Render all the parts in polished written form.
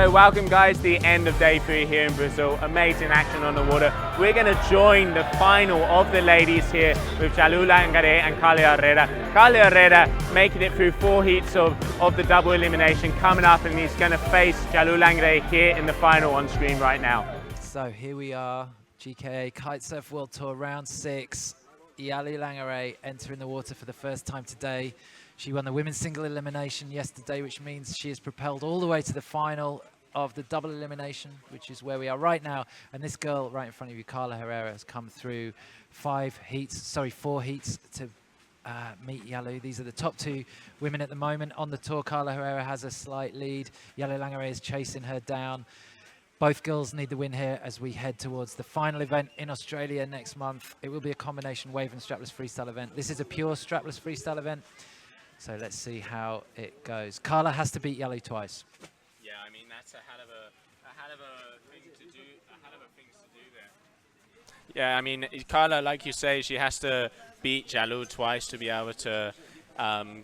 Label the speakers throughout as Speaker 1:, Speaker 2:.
Speaker 1: So welcome guys to the end of day 3 here in Brazil. Amazing action on the water. We're going to join the final of the ladies here with Jalou Langeree and Carla Herrera. Carla Herrera making it through 4 heats of the double elimination coming up, and he's going to face Jalou Langeree here in the final on screen right now.
Speaker 2: So here we are, GKA Kite-Surf World Tour round 6. Jalou Langeree entering the water for the first time today. She won the women's single elimination yesterday, which means she is propelled all the way to the final of the double elimination, which is where we are right now. And this girl right in front of you, Carla Herrera, has come through 4 heats to meet Jalou. These are the top 2 women at the moment on the tour. Carla Herrera has a slight lead. Jalou Langeree is chasing her down. Both girls need the win here as we head towards the final event in Australia next month. It will be a combination wave and strapless freestyle event. This is a pure strapless freestyle event. So let's see how it goes. Carla has to beat Jalou twice.
Speaker 1: Yeah, I mean that's a hell of a thing to do. Yeah, I mean Carla, like you say, she has to beat Jalou twice to be able to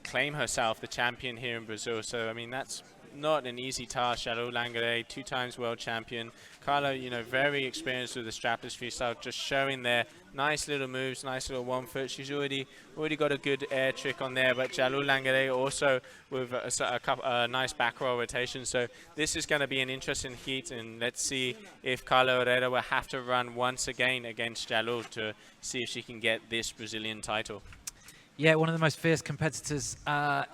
Speaker 1: claim herself the champion here in Brazil. So I mean that's not an easy task. Jalou Langeree, 2 times world champion. Carla, you know, very experienced with the strapless freestyle, just showing their nice little moves, nice little 1 foot. She's already got a good air trick on there, but Jalou Langeree also with a nice back roll rotation. So this is going to be an interesting heat, and let's see if Carla Herrera will have to run once again against Jalou to see if she can get this Brazilian title.
Speaker 2: Yeah, one of the most fierce competitors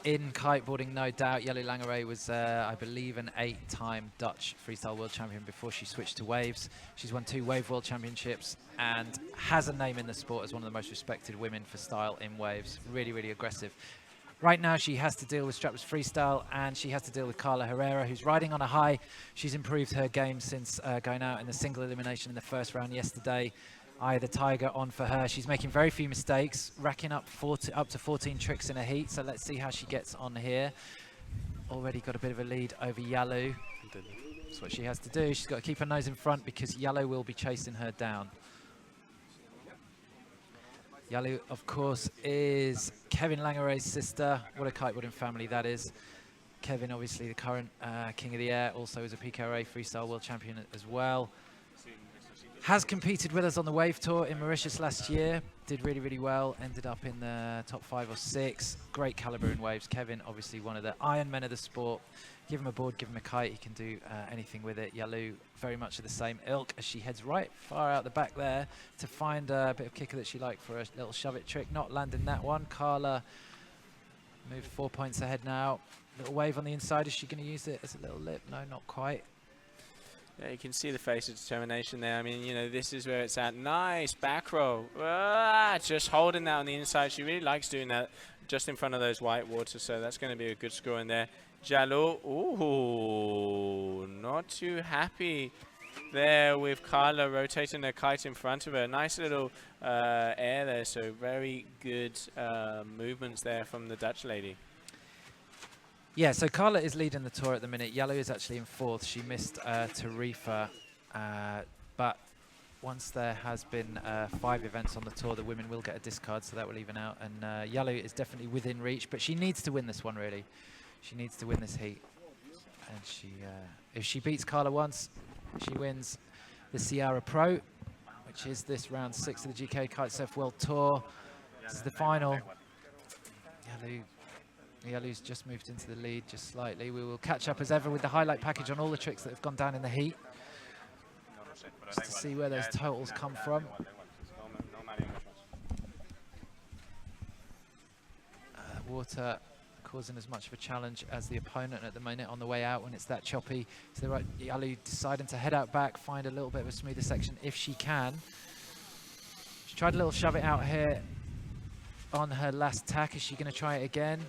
Speaker 2: in kiteboarding, no doubt. Jalou Langeree was, I believe, an 8-time Dutch freestyle world champion before she switched to waves. She's won 2 wave world championships and has a name in the sport as one of the most respected women for style in waves. Really, really aggressive. Right now, she has to deal with strapless freestyle, and she has to deal with Carla Herrera, who's riding on a high. She's improved her game since going out in the single elimination in the first round yesterday. Eye of the Tiger on for her. She's making very few mistakes, racking up up to 14 tricks in a heat. So let's see how she gets on here. Already got a bit of a lead over Jalou. That's what she has to do. She's got to keep her nose in front because Jalou will be chasing her down. Jalou, of course, is Kevin Langeree's sister. What a kiteboarding family that is. Kevin, obviously the current King of the Air, also is a PKRA freestyle world champion as well. Has competed with us on the Wave Tour in Mauritius last year. Did really, really well. Ended up in the top 5 or 6. Great caliber in waves. Kevin, obviously one of the iron men of the sport. Give him a board, give him a kite. He can do anything with it. Jalou, very much of the same ilk as she heads right far out the back there to find a bit of kicker that she liked for a little shove it trick. Not landing that one. Carla moved 4 points ahead now. Little wave on the inside. Is she going to use it as a little lip? No, not quite.
Speaker 1: Yeah, you can see the face of determination there. I mean, you know, this is where it's at. Nice back roll. Ah, just holding that on the inside. She really likes doing that just in front of those white waters, so that's going to be a good score in there. Jalou, ooh, not too happy there with Carla rotating her kite in front of her. Nice little air there, so very good movements there from the Dutch lady.
Speaker 2: Yeah, so Carla is leading the tour at the minute. Jalou is actually in 4th. She missed Tarifa, but once there has been 5 events on the tour, the women will get a discard, so that will even out. And Jalou is definitely within reach, but she needs to win this one, really. She needs to win this heat. And she, if she beats Carla once, she wins the Sierra Pro, which is this round 6 of the GKA Kite-Surf World Tour. This is the final. Jalou's just moved into the lead just slightly. We will catch up as ever with the highlight package on all the tricks that have gone down in the heat, just to see where those totals come from. Water causing as much of a challenge as the opponent at the minute on the way out when it's that choppy. So Jalou deciding to head out back, find a little bit of a smoother section if she can. She tried a little shove it out here on her last tack. Is she going to try it again?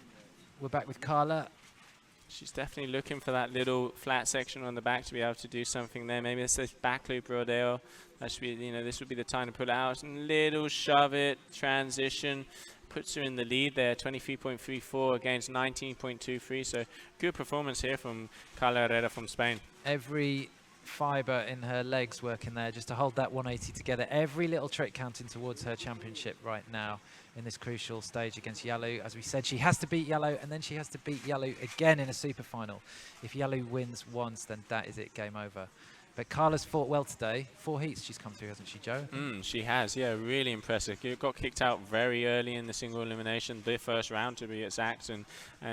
Speaker 2: We're back with Carla.
Speaker 1: She's definitely looking for that little flat section on the back to be able to do something there. Maybe it's this back loop rodeo. That should be, you know, this would be the time to put it out. Little shove it, transition, puts her in the lead there, 23.34 against 19.23. So good performance here from Carla Herrera from Spain.
Speaker 2: Every fiber in her legs working there just to hold that 180 together. Every little trick counting towards her championship right now in this crucial stage against Jalou. As we said, she has to beat Jalou, and then she has to beat Jalou again in a super final. If Jalou wins once, then that is it, game over. But Carla's fought well today. 4 heats she's come through, hasn't she, Joe?
Speaker 1: She has, yeah, really impressive. Got kicked out very early in the single elimination, the first round to be exact, and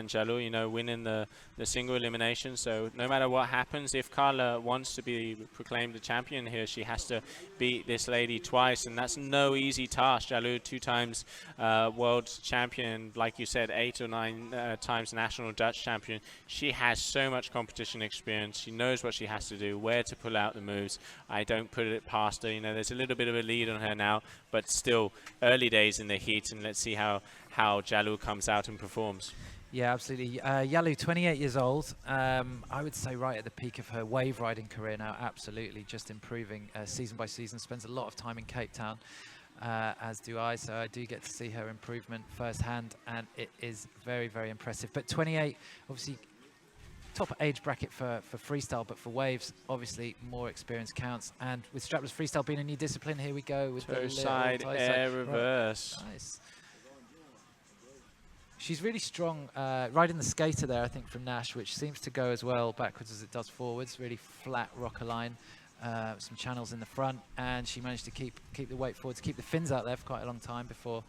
Speaker 1: Jalou, you know, winning the single elimination. So no matter what happens, if Carla wants to be proclaimed the champion here, she has to beat this lady twice, and that's no easy task. Jalou, 2 times world champion, like you said, 8 or 9 times national Dutch champion. She has so much competition experience. She knows what she has to do, where to pull out the moves. I don't put it past her. You know, there's a little bit of a lead on her now, but still early days in the heat, and let's see how Jalou comes out and performs.
Speaker 2: Yeah, absolutely. Jalou, 28 years old. I would say right at the peak of her wave riding career now, absolutely, just improving season by season. Spends a lot of time in Cape Town, as do I, so I do get to see her improvement firsthand, and it is very, very impressive. But 28, obviously, top age bracket for freestyle, but for waves, obviously more experience counts. And with strapless freestyle being a new discipline, here we go with
Speaker 1: toe side air reverse.
Speaker 2: Right. Nice. She's really strong riding the skater there, I think, from Nash, which seems to go as well backwards as it does forwards. Really flat rocker line, some channels in the front, and she managed to keep the weight forwards, keep the fins out there for quite a long time before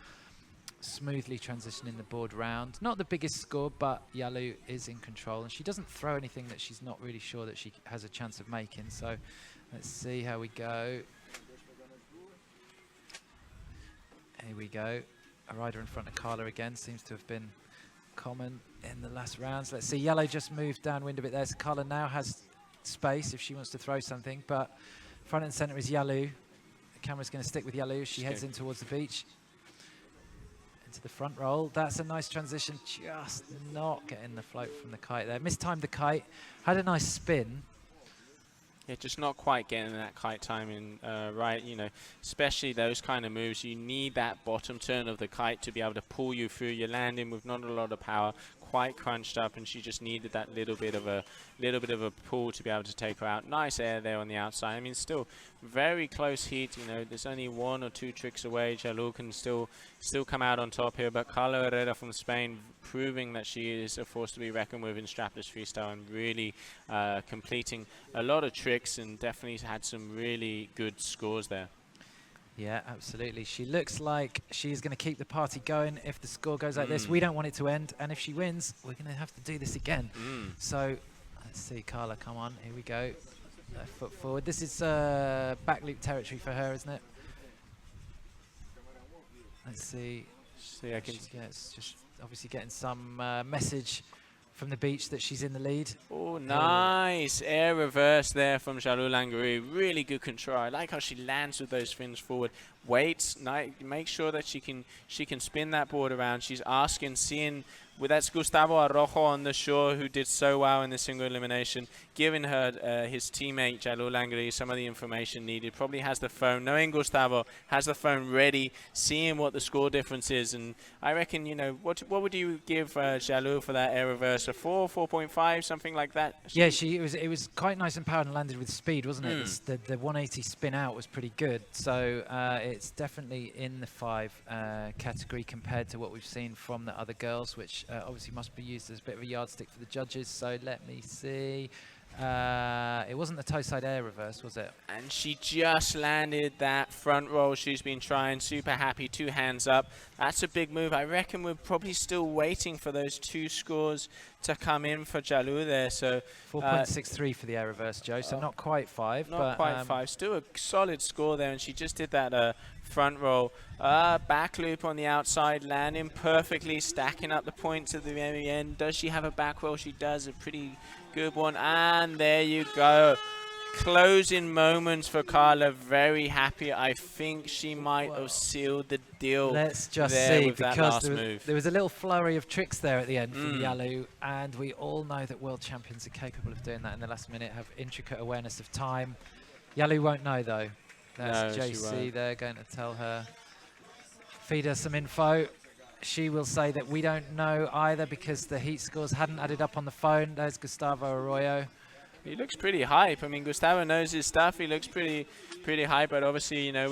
Speaker 2: smoothly transitioning the board round. Not the biggest score, but Jalou is in control, and she doesn't throw anything that she's not really sure that she has a chance of making. So let's see how we go. Here we go. A rider in front of Carla again seems to have been common in the last rounds. Let's see, Jalou just moved downwind a bit there, so Carla now has space if she wants to throw something, but front and center is Jalou. The camera's going to stick with Jalou. She heads in towards the beach. Into the front roll. That's a nice transition, just not getting the float from the kite there. Mistimed the kite, had a nice spin.
Speaker 1: Yeah, just not quite getting that kite timing right, you know, especially those kind of moves. You need that bottom turn of the kite to be able to pull you through. You're landing with not a lot of power, quite crunched up, and she just needed that little bit of a pull to be able to take her out. Nice air there on the outside. I mean, still very close heat. You know, there's only 1 or 2 tricks away. Jalou can still come out on top here, but Carla Herrera from Spain proving that she is a force to be reckoned with in strapless freestyle, and really completing a lot of tricks, and definitely had some really good scores there.
Speaker 2: Yeah, absolutely. She looks like she's going to keep the party going if the score goes like this. We don't want it to end, and if she wins, we're going to have to do this again. So let's see, Carla, come on, here we go. Left foot forward. This is back loop territory for her, isn't it? Let's see.
Speaker 1: I can
Speaker 2: Just obviously getting some message from the beach that she's in the lead.
Speaker 1: Oh, nice air reverse there from Jalou Langeree. Really good control. I like how she lands with those fins forward. Waits, make sure that she can spin that board around. She's asking, seeing. Well, that's Gustavo Arrojo on the shore, who did so well in the single elimination, giving her his teammate Jalou Langeree some of the information needed. Probably has the phone, knowing Gustavo has the phone ready, seeing what the score difference is. And I reckon, you know, what would you give Jalou for that air reverse? A 4, 4.5, something like that?
Speaker 2: Yeah, it was quite nice and powered and landed with speed, wasn't it? The 180 spin out was pretty good. So it's definitely in the 5 category compared to what we've seen from the other girls, which obviously must be used as a bit of a yardstick for the judges. So let me see. It wasn't the toe side air reverse, was it?
Speaker 1: And she just landed that front roll she's been trying. Super happy, 2 hands up. That's a big move. I reckon we're probably still waiting for those 2 scores to come in for Jalou there. So
Speaker 2: 4.63 for the air reverse, Joe. So not quite 5.
Speaker 1: Not quite 5. Still a solid score there. And she just did that front roll. Back loop on the outside, landing perfectly, stacking up the points at the very end. Does she have a back roll? She does. A pretty good one. And there you go. Closing moments for Carla. Very happy. I think she might have sealed the deal.
Speaker 2: Let's just see, because there was a little flurry of tricks there at the end from Jalou, and we all know that world champions are capable of doing that in the last minute, have intricate awareness of time. Jalou won't know, though. That's JC there going to tell her, feed her some info. She will say that we don't know either because the heat scores hadn't added up on the phone. There's Gustavo Arroyo.
Speaker 1: He looks pretty hype. I mean, Gustavo knows his stuff. He looks pretty hype, but obviously, you know,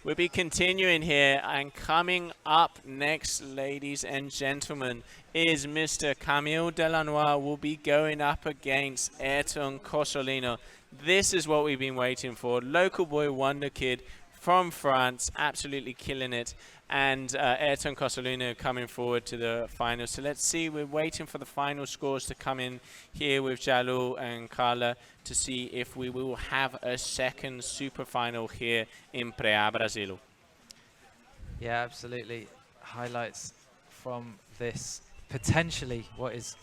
Speaker 1: we'll be continuing here. And coming up next, ladies and gentlemen, is Mr. Camille Delanois will be going up against Ayrton Cosolino. This is what we've been waiting for. Local boy wonder kid from France, absolutely killing it. And Ayrton Cosolino coming forward to the final. So let's see, we're waiting for the final scores to come in here with Jalou and Carla to see if we will have a second super final here in Praia, Brazil.
Speaker 2: Yeah, absolutely. Highlights from this, potentially what is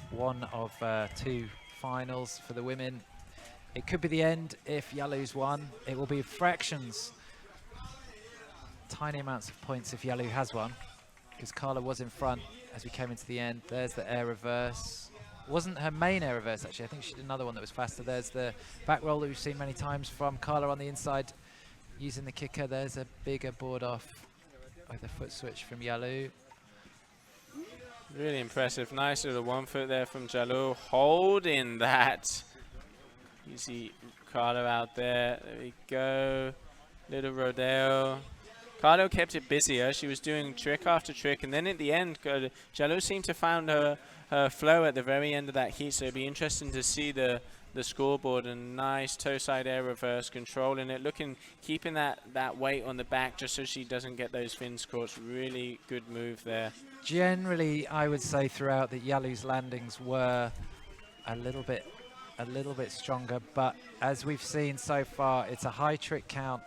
Speaker 2: one of two finals for the women. It could be the end if Jalou's won. It will be fractions, tiny amounts of points if Jalou has won, because Carla was in front as we came into the end. There's the air reverse. Wasn't her main air reverse, actually. I think she did another one that was faster. There's the back roll that we've seen many times from Carla on the inside using the kicker. There's a bigger board off with a foot switch from Jalou.
Speaker 1: Really impressive. Nice little 1 foot there from Jalou, holding that. You see Carla out there. There we go. Little rodeo. Carla kept it busy. She was doing trick after trick, and then at the end, Jalou seemed to find her flow at the very end of that heat. So it'd be interesting to see the scoreboard. And nice toe side air reverse, controlling it, keeping that weight on the back just so she doesn't get those fin scorch. Really good move there.
Speaker 2: Generally, I would say throughout that Jalou's landings were a little bit stronger, but as we've seen so far, it's a high trick count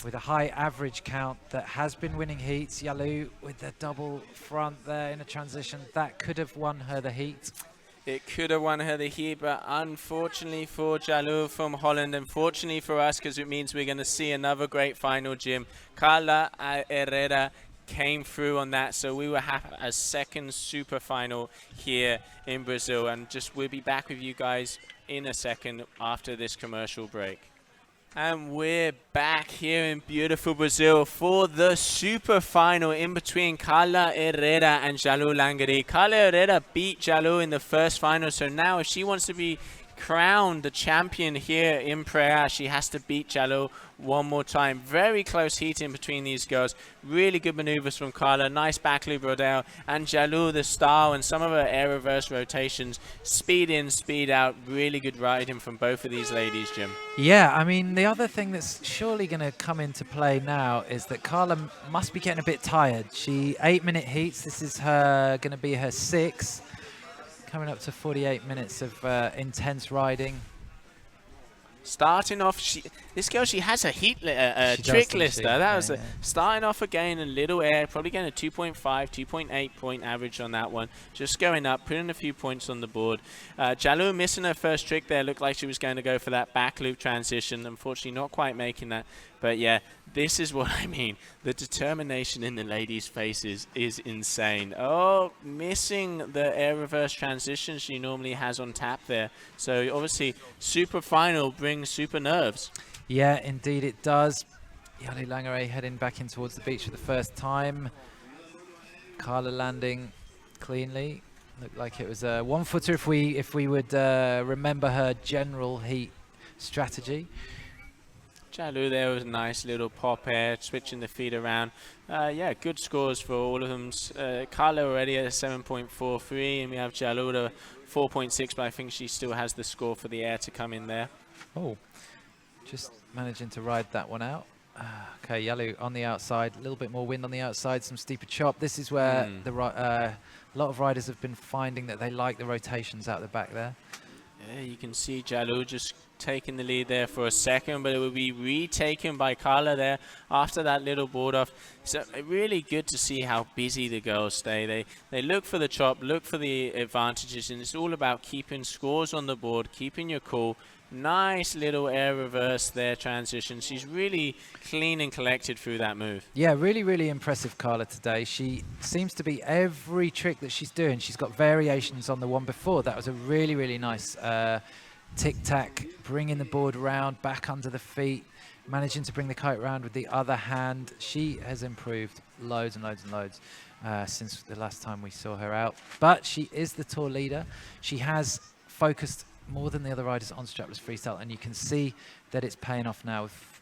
Speaker 2: with a high average count that has been winning heats. Jalou with the double front there in a transition, that could have won her the heat.
Speaker 1: It could have won her the heat, but unfortunately for Jalou from Holland, unfortunately for us, because it means we're going to see another great final, Jim. Carla Herrera came through on that, so we will have a second super final here in Brazil, and we'll be back with you guys in a second after this commercial break. And we're back here in beautiful Brazil for the super final in between Carla Herrera and Jalou Langeree. Carla Herrera beat Jalou in the first final, so now if she wants to be crowned the champion here in Praia, she has to beat Jalou one more time. Very close heat in between these girls. Really good maneuvers from Carla. Nice back loop rodeo. And Jalou, the style and some of her air reverse rotations. Speed in, speed out. Really good riding from both of these ladies, Jim.
Speaker 2: Yeah, I mean, the other thing that's surely going to come into play now is that Carla must be getting a bit tired. 8-minute heats. This is going to be her 6th. Coming up to 48 minutes of intense riding.
Speaker 1: Starting off, this girl, she has a trick lister. That was starting off again, a little air, probably getting a 2.5, 2.8 point average on that one. Just going up, putting a few points on the board. Jalou missing her first trick there. Looked like she was going to go for that back loop transition. Unfortunately, not quite making that. But yeah, this is what I mean. The determination in the ladies' faces is insane. Oh, missing the air reverse transition she normally has on tap there. So obviously, super final brings super nerves.
Speaker 2: Yeah, indeed it does. Jalou Langeree heading back in towards the beach for the first time. Carla landing cleanly. Looked like it was a one-footer if we would remember her general heat strategy.
Speaker 1: Jalou there was a nice little pop air, switching the feet around. Yeah, good scores for all of them. Carla already at a 7.43, and we have Jalou at a 4.6, but I think she still has the score for the air to come in there. Oh,
Speaker 2: just managing to ride that one out. Okay, Jalou on the outside, a little bit more wind on the outside, some steeper chop. This is where a lot of riders have been finding that they like the rotations out the back there.
Speaker 1: Yeah, you can see Jalou just taking the lead there for a second, but it will be retaken by Carla there after that little board off. So really good to see how busy the girls stay. They look for the chop, look for the advantages, and it's all about keeping scores on the board, keeping your cool. Nice little air reverse there transition. She's really clean and collected through that move.
Speaker 2: Yeah, really, really impressive, Carla, today. She seems to be every trick that she's doing. She's got variations on the one before. That was a really, really nice tic-tac, bringing the board around, back under the feet, managing to bring the kite around with the other hand. She has improved loads and loads and loads since the last time we saw her out. But she is the tour leader. She has focused more than the other riders on strapless freestyle, and you can see that it's paying off now with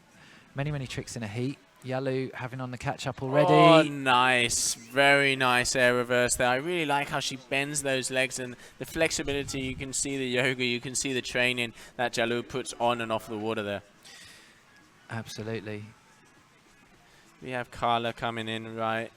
Speaker 2: many, many tricks in a heat. Jalou having on the catch-up already.
Speaker 1: Oh, nice. Very nice air reverse there. I really like how she bends those legs and the flexibility. You can see the yoga, you can see the training that Jalou puts on and off the water there.
Speaker 2: Absolutely.
Speaker 1: We have Carla coming in, right?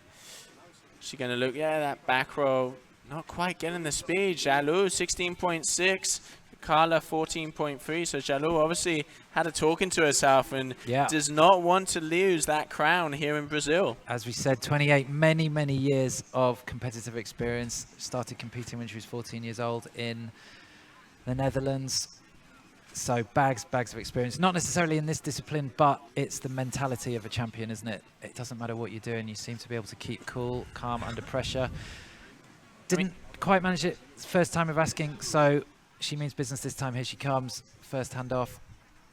Speaker 1: She's going to look, yeah, that back row. Not quite getting the speed. Jalou, 16.6. Carla, 14.3. So Jalou obviously had a talking to herself and does not want to lose that crown here in Brazil.
Speaker 2: As we said, 28, many, many years of competitive experience. Started competing when she was 14 years old in the Netherlands. So bags of experience. Not necessarily in this discipline, but it's the mentality of a champion, isn't it? It doesn't matter what you're doing. You seem to be able to keep cool, calm under pressure. Didn't quite manage it first time of asking, so she means business this time. Here she comes. First hand off.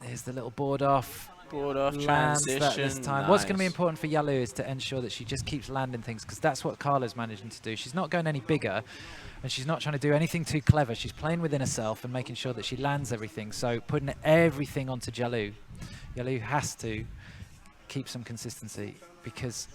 Speaker 2: Here's the little board off.
Speaker 1: Board off,
Speaker 2: lands
Speaker 1: transition.
Speaker 2: that this time.
Speaker 1: Nice.
Speaker 2: What's going to be important for Jalou is to ensure that she just keeps landing things, because that's what Carla's managing to do. She's not going any bigger, and she's not trying to do anything too clever. She's playing within herself and making sure that she lands everything. So putting everything onto Jalou. Jalou has to keep some consistency, because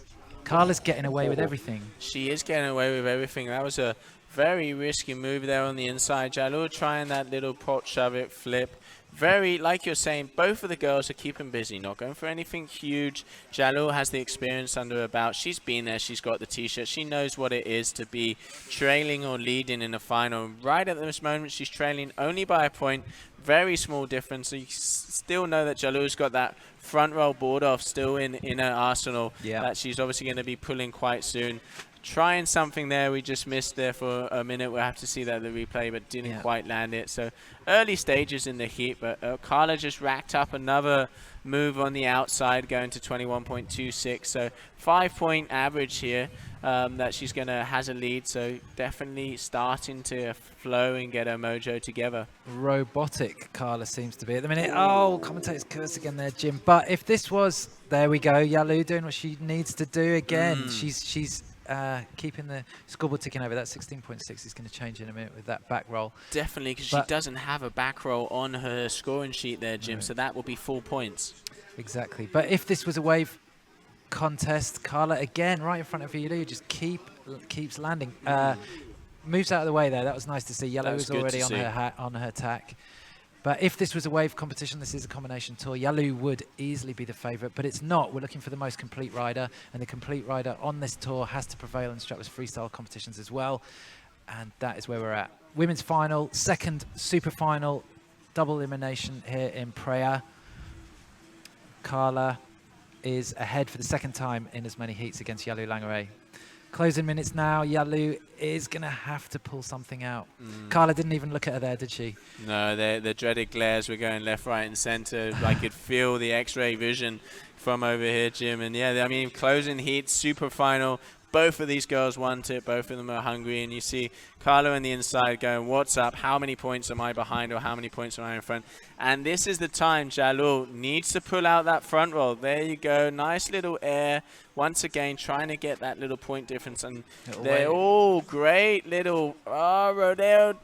Speaker 2: Carla's getting away with everything.
Speaker 1: She is getting away with everything. That was a very risky move there on the inside. Jalou trying that little pot shove it flip. Very, like you're saying, both of the girls are keeping busy, not going for anything huge. Jalou has the experience under her belt. She's been there. She's got the T-shirt. She knows what it is to be trailing or leading in a final. Right at this moment, she's trailing only by a point. Very small difference. So you still know that Jalou's got that front roll board off still in her arsenal that she's obviously going to be pulling quite soon. Trying something there, we just missed there for a minute. We'll have to see that in the replay, but didn't quite land it. So early stages in the heat, but Carla just racked up another move on the outside, going to 21.26. So 5-point average here that she's going to has a lead. So definitely starting to flow and get her mojo together.
Speaker 2: Robotic Carla seems to be at the minute. Oh, commentator's curse again there, Jim. But if this was, there we go, Jalou doing what she needs to do again. She's keeping the scoreboard ticking over. That 16.6 is going to change in a minute with that back roll.
Speaker 1: Definitely, because she doesn't have a back roll on her scoring sheet there, Jim, so that will be 4 points.
Speaker 2: Exactly. But if this was a wave contest, Carla, again, right in front of you, just keeps landing. Moves out of the way there. That was nice to see. Jalou was already on her tack. But if this was a wave competition, this is a combination tour, Jalou would easily be the favourite, but it's not. We're looking for the most complete rider, and the complete rider on this tour has to prevail in strapless freestyle competitions as well, and that is where we're at. Women's final, second super final, double elimination here in Praia. Carla is ahead for the second time in as many heats against Jalou Langeree. Closing minutes now. Jalou is going to have to pull something out. Carla didn't even look at her there, did she?
Speaker 1: No, the dreaded glares were going left, right, and centre. I could feel the X-ray vision from over here, Jim. And yeah, I mean, closing heat, super final. Both of these girls want it. Both of them are hungry. And you see Carla on the inside going, what's up? How many points am I behind, or how many points am I in front? And this is the time Jalou needs to pull out that front roll. There you go. Nice little air. Once again, trying to get that little point difference. And they're all great little, Rodeo.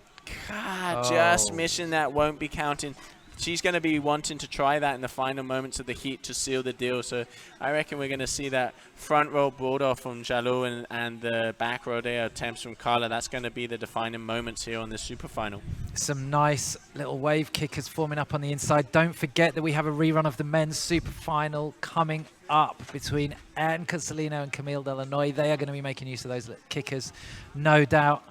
Speaker 1: God, just missing that, won't be counting. She's going to be wanting to try that in the final moments of the heat to seal the deal. So I reckon we're going to see that front roll board off from Jalou and the back rodeo attempts from Carla. That's going to be the defining moments here on this super final. Some
Speaker 2: nice little wave kickers forming up on the inside. Don't forget that we have a rerun of the men's super final coming up between Anne Castellino and Camille Delanoy. They are going to be making use of those kickers, no doubt.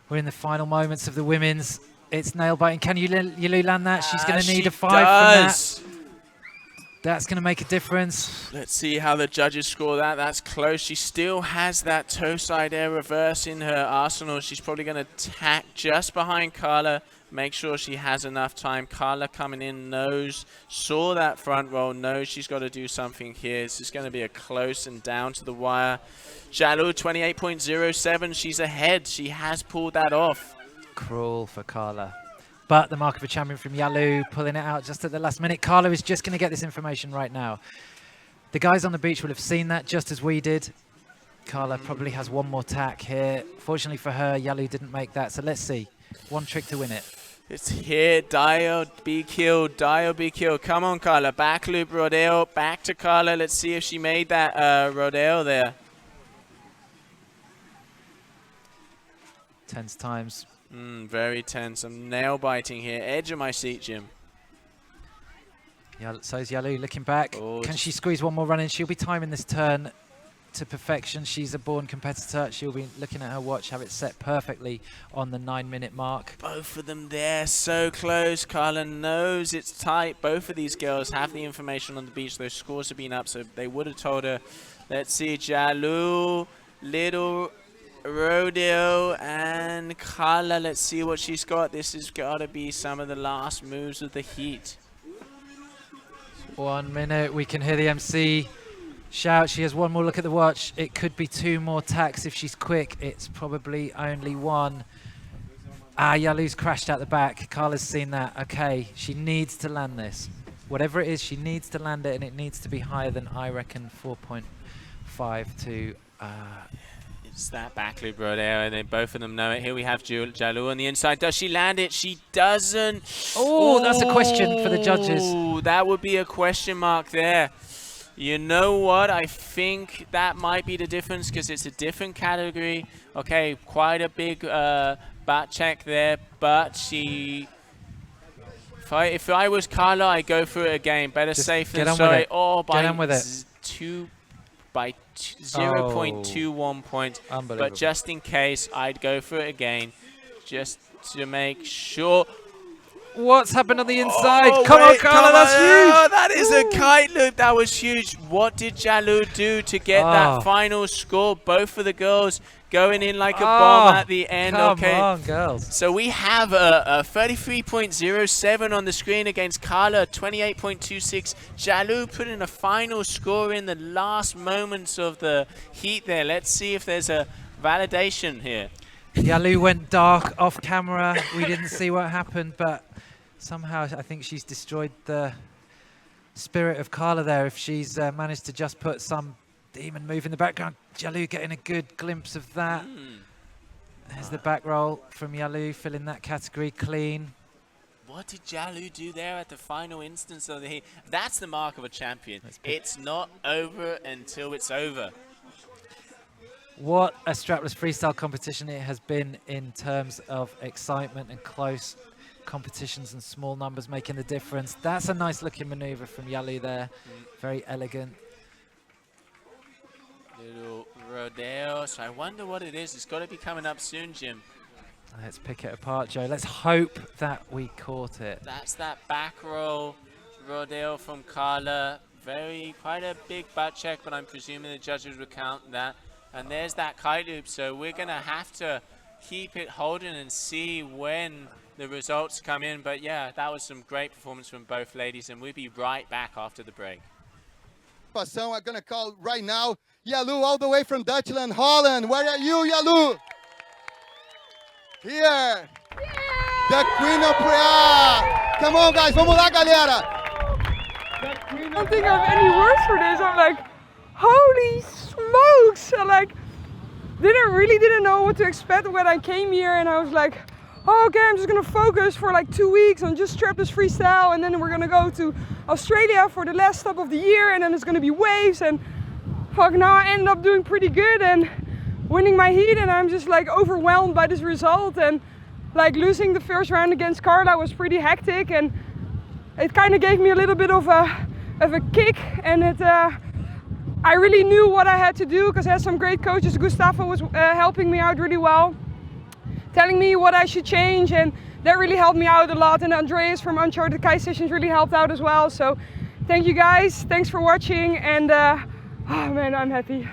Speaker 2: We're in the final moments of the women's. It's nail biting. Can Jalou land that? She's going to need a 5 from that. That's going to make a difference.
Speaker 1: Let's see how the judges score that. That's close. She still has that toe side air reverse in her arsenal. She's probably going to tack just behind Carla. Make sure she has enough time. Carla coming in, saw that front roll, knows she's got to do something here. This is going to be a close and down to the wire. Jalou 28.07. She's ahead. She has pulled that off.
Speaker 2: Cruel for Carla. But the mark of a champion from Jalou, pulling it out just at the last minute. Carla is just going to get this information right now. The guys on the beach will have seen that just as we did. Carla probably has one more tack here. Fortunately for her, Jalou didn't make that. So let's see. One trick to win it.
Speaker 1: It's here, Dio, be killed, Dio, be killed. Come on, Carla, back loop, Rodeo, back to Carla. Let's see if she made that Rodeo there.
Speaker 2: Tense times.
Speaker 1: Very tense. I'm nail biting here. Edge of my seat, Jim.
Speaker 2: Yeah, so's Jalou looking back.
Speaker 1: Oh,
Speaker 2: can she squeeze one more run in? She'll be timing this turn to perfection. She's a born competitor. She'll be looking at her watch, have it set perfectly on the 9-minute mark.
Speaker 1: Both of them there, so close. Carla knows it's tight. Both of these girls have the information on the beach. Those scores have been up, so they would have told her. Let's see, Jalou, little Rodeo, and Carla. Let's see what she's got. This has got to be some of the last moves of the heat.
Speaker 2: 1 minute. We can hear the MC shout. She has one more look at the watch. It could be 2 more tacks if she's quick. It's probably only 1. Jalou's crashed out the back. Carla's seen that. Okay, she needs to land this. Whatever it is, she needs to land it, and it needs to be higher than, I reckon, 4.5 to...
Speaker 1: It's that back loop Rodeo, and then both of them know it. Here we have Jalou on the inside. Does she land it? She doesn't.
Speaker 2: Oh, that's a question for the judges.
Speaker 1: That would be a question mark there. You know what? I think that might be the difference because it's a different category. Okay, quite a big back check there, but she... If I was Carla, I'd go for it again. Better
Speaker 2: Just
Speaker 1: safe
Speaker 2: get
Speaker 1: than
Speaker 2: on
Speaker 1: sorry.
Speaker 2: with it.
Speaker 1: Oh, by
Speaker 2: get on with it.
Speaker 1: 0.21 points. But just in case, I'd go for it again, just to make sure.
Speaker 2: What's happened on the inside?
Speaker 1: Oh,
Speaker 2: come on, Carla, that's huge.
Speaker 1: Oh, that is a kite loop. That was huge. What did Jalou do to get that final score? Both of the girls going in like a bomb at the end.
Speaker 2: Come
Speaker 1: okay.
Speaker 2: on, girls.
Speaker 1: So we have a 33.07 on the screen against Carla, 28.26. Jalou put in a final score in the last moments of the heat there. Let's see if there's a validation here.
Speaker 2: Jalou went dark off camera. We didn't see what happened, but somehow I think she's destroyed the spirit of Carla there if she's managed to just put some demon move in the background. Jalou getting a good glimpse of that. There's the back roll from Jalou, filling that category clean.
Speaker 1: What did Jalou do there at the final instance of the heat? That's the mark of a champion. It's not over until it's over.
Speaker 2: What a strapless freestyle competition it has been in terms of excitement and close competitions and small numbers making the difference. That's a nice looking maneuver from Jalou there. Very elegant.
Speaker 1: Little Rodeo. So I wonder what it is. It's got to be coming up soon, Jim.
Speaker 2: Let's pick it apart, Joe. Let's hope that we caught it.
Speaker 1: That's that back roll Rodeo from Carla. Quite a big butt check, but I'm presuming the judges would count that. And there's that kite loop. So we're going to have to keep it holding and see when the results come in. But yeah, that was some great performance from both ladies, and we'll be right back after the break.
Speaker 3: I'm going to call right now Jalou all the way from Dutchland, Holland. Where are you, Jalou? Here. Yeah. The Queen of Praia. Come on, guys. Vamos lá, galera.
Speaker 4: I don't think I have any words for this. I'm like, holy smokes. I like, really didn't know what to expect when I came here, and I was like, oh, okay, I'm just gonna focus for like 2 weeks on just strapless freestyle, and then we're gonna go to Australia for the last stop of the year, and then it's gonna be waves, and fuck, now I ended up doing pretty good and winning my heat, and I'm just like overwhelmed by this result. And like losing the first round against Carla was pretty hectic, and it kind of gave me a little bit of a kick, and I really knew what I had to do because I had some great coaches. Gustavo was helping me out really well, telling me what I should change, and that really helped me out a lot. And Andreas from Uncharted Kite Sessions really helped out as well. So thank you guys, thanks for watching, and oh man, I'm happy.